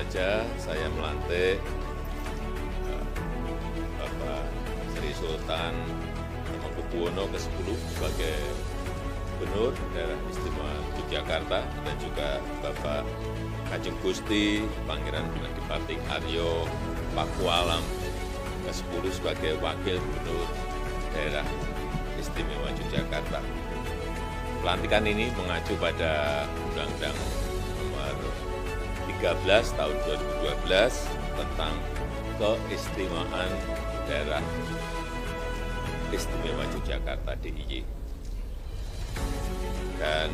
saja saya melantik Bapak Sri Sultan Hamengkubuwono ke-10 sebagai Gubernur Daerah Istimewa Yogyakarta dan juga Bapak Kanjeng Gusti Pangeran Adipati Aryo Pakualam ke-10 sebagai Wakil Gubernur Daerah Istimewa Yogyakarta. Pelantikan ini mengacu pada Undang-Undang Nomor 13 Tahun 2012 tentang Keistimewaan Daerah Istimewa Yogyakarta (DIY). Dan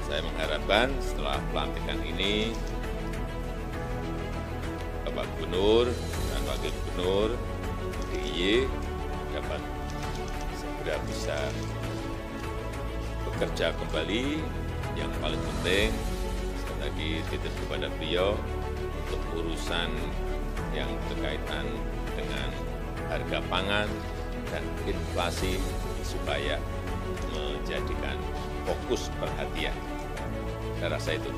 saya mengharapkan setelah pelantikan ini Bapak Gubernur dan Wakil Gubernur DIY dapat segera bisa bekerja kembali. Yang paling penting, saya tadi titip kepada beliau untuk urusan yang berkaitan dengan harga pangan dan inflasi supaya menjadikan fokus perhatian. Saya rasa itu.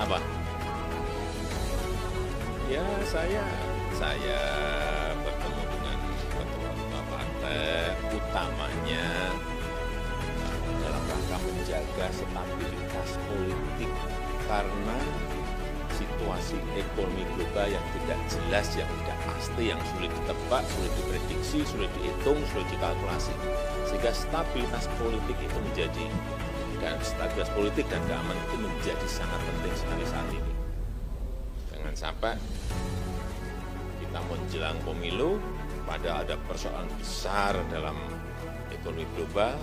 Apa? Ya saya bertemu dengan ketua-ketua partai, utamanya dalam rangka menjaga stabilitas politik karena situasi ekonomi global yang tidak jelas, yang tidak pasti, yang sulit ditebak, sulit diprediksi, sulit dihitung, sulit dikalkulasi. Sehingga stabilitas politik itu menjadi, dan stabilitas politik dan keamanan itu menjadi sangat penting sekali saat ini. Jangan sampai kita menjelang pemilu, pada ada persoalan besar dalam ekonomi global,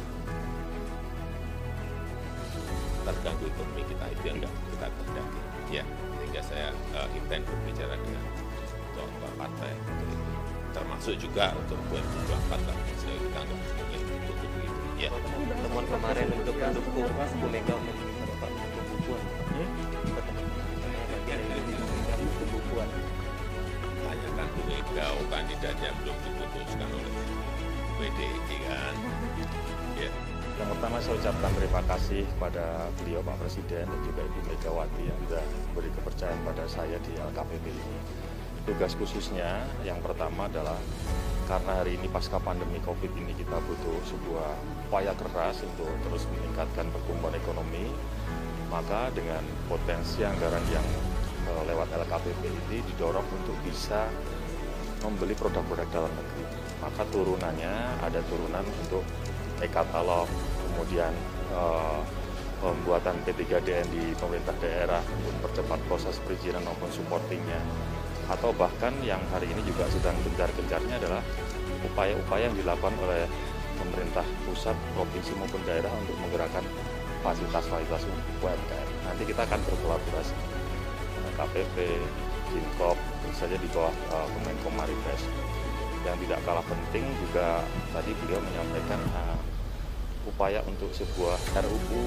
terganggu ekonomi kita, itu yang enggak kita kehendaki. Ya, sehingga saya intens berbicara dengan ketua partai untuk itu. Termasuk juga untuk 2024, saya kita enggak boleh tutup itu. Ya. Pertemuan kemarin untuk mendukung Bu Mega meminta Bapak pembukuan. Bagian dari pembukuan. Tanyakan Bu Mega, kandidatnya belum diputuskan oleh PDI kan. Ya. Yang pertama saya ucapkan terima kasih kepada beliau Pak Presiden dan juga Ibu Megawati yang sudah beri kepercayaan pada saya di LKPP ini. Tugas khususnya yang pertama adalah karena hari ini pasca pandemi COVID ini kita butuh sebuah upaya keras untuk terus meningkatkan pertumbuhan ekonomi, maka dengan potensi anggaran yang lewat LKPP ini didorong untuk bisa membeli produk-produk dalam negeri. Maka turunannya ada turunan untuk e-katalog, kemudian pembuatan P3DN di pemerintah daerah untuk mempercepat proses perizinan maupun supportingnya, atau bahkan yang hari ini juga sedang gencar-gencarnya adalah upaya-upaya yang dilakukan oleh pemerintah pusat, provinsi maupun daerah untuk menggerakkan fasilitas-fasilitas UMKM. Nanti kita akan berkolaborasi KPP, Dinkop, tentu saja di bawah Kemenko Marifest. Yang tidak kalah penting juga tadi beliau menyampaikan upaya untuk sebuah RUU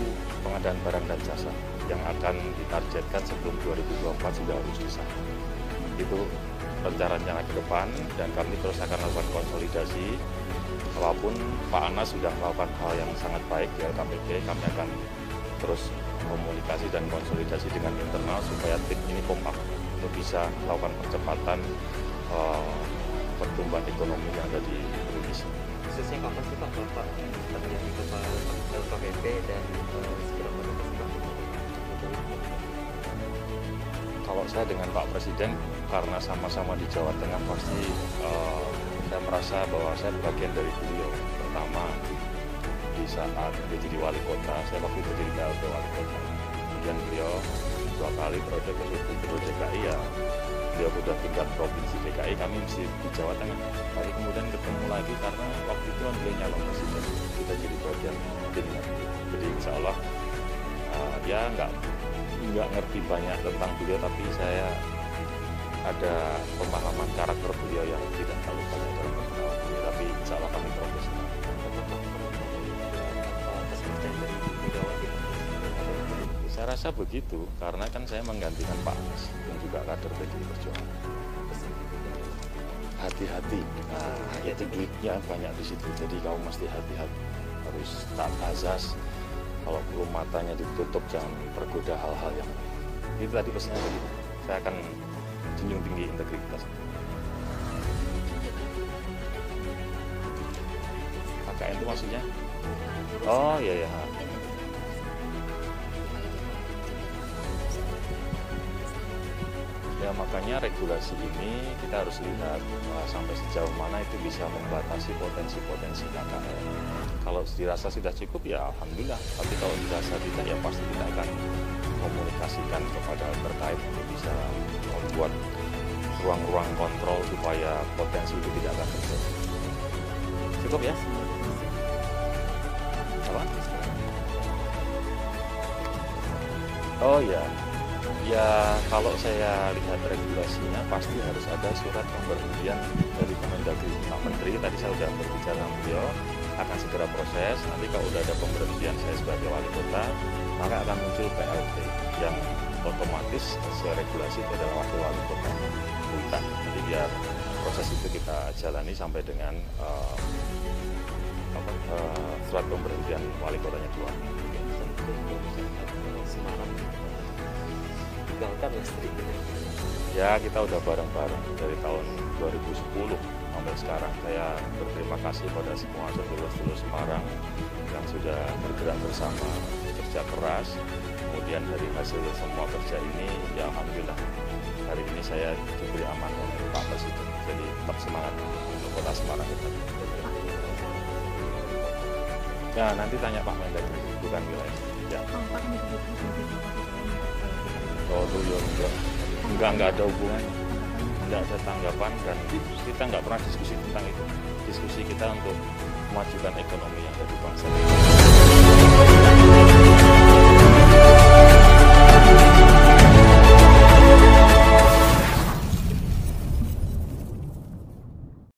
pengadaan barang dan jasa yang akan ditargetkan sebelum 2024 sudah harus disahkan. Itu rencana ke depan dan kami terus akan melakukan konsolidasi. Walaupun Pak Anas sudah melakukan hal yang sangat baik di LKPP, kami akan terus komunikasi dan konsolidasi dengan internal supaya tim ini kompak untuk bisa melakukan percepatan pertumbuhan ekonomi yang ada di Indonesia. Khususnya kapan sih Pak Bapak terjadi kepala LKPP dan segera menemukan Kalau saya dengan Pak Presiden, karena sama-sama di Jawa Tengah, pasti saya merasa bahwa saya bagian dari beliau. Pertama, di saat dia jadi wali kota, saya waktu itu jadi PLT wali kota. Kemudian beliau 2 kali periode ke Gubernur DKI, ya beliau sudah tingkat provinsi DKI, kami mesti di Jawa Tengah. Lalu kemudian ketemu lagi karena waktu itu kan beliau nyalon presiden, kita jadi bagian timnya. Jadi insya Allah dia nggak ngerti banyak tentang beliau, tapi saya ada pemahaman karakter beliau yang tidak terlalu banyak dalam perkenalan beliau, tapi insya Allah kami profesional. Saya rasa begitu, karena kan saya menggantikan Pak Anas yang juga kader PDI Perjuangan. hati-hati. Nah, itu duitnya banyak di situ. Jadi kamu mesti hati-hati. Harus taat azas. Kalau belum matanya ditutup, jangan tergoda hal-hal yang lain. Itu tadi pesannya tadi. Saya akan junjung tinggi integritas. KKN itu maksudnya? Oh iya ya. Ya makanya regulasi ini kita harus lihat sampai sejauh mana itu bisa membatasi potensi-potensi KKN. Kalau dirasa sudah cukup ya alhamdulillah, tapi kalau dirasa tidak ya pasti kita akan komunikasikan kepada terkait untuk bisa membuat ruang-ruang kontrol supaya potensi itu tidak akan terjadi. Cukup ya? Apa? Oh ya. Ya kalau saya lihat regulasinya pasti harus ada surat pemberhentian dari Kemendagri. Pak Menteri tadi saya sudah berbicara dengan beliau, akan segera proses. Nanti kalau sudah ada pemberhentian saya sebagai wali kota, maka akan muncul PLT yang otomatis sesuai regulasi itu adalah wakil wali kota Buitan. Jadi biar proses itu kita jalani sampai dengan surat pemberhentian wali kotanya keluar. Semarang tinggalkan listrik. Ya kita udah bareng-bareng dari tahun 2010 sampai sekarang. Saya berterima kasih pada semua sedulur-sedulur Semarang yang sudah bergerak bersama, kerja keras. Kemudian dari hasil semua kerja ini, ya alhamdulillah hari ini saya diberi amanah oleh Pak Presiden. Jadi tetap semangat untuk kota Semarang kita. Ya nanti tanya Pak Mendagri, bukan wilayah. Ya. Oh ya enggak ada hubungannya, enggak ada tanggapan dan kita enggak pernah diskusi tentang itu. Diskusi kita untuk memajukan ekonomi yang ada di bangsa.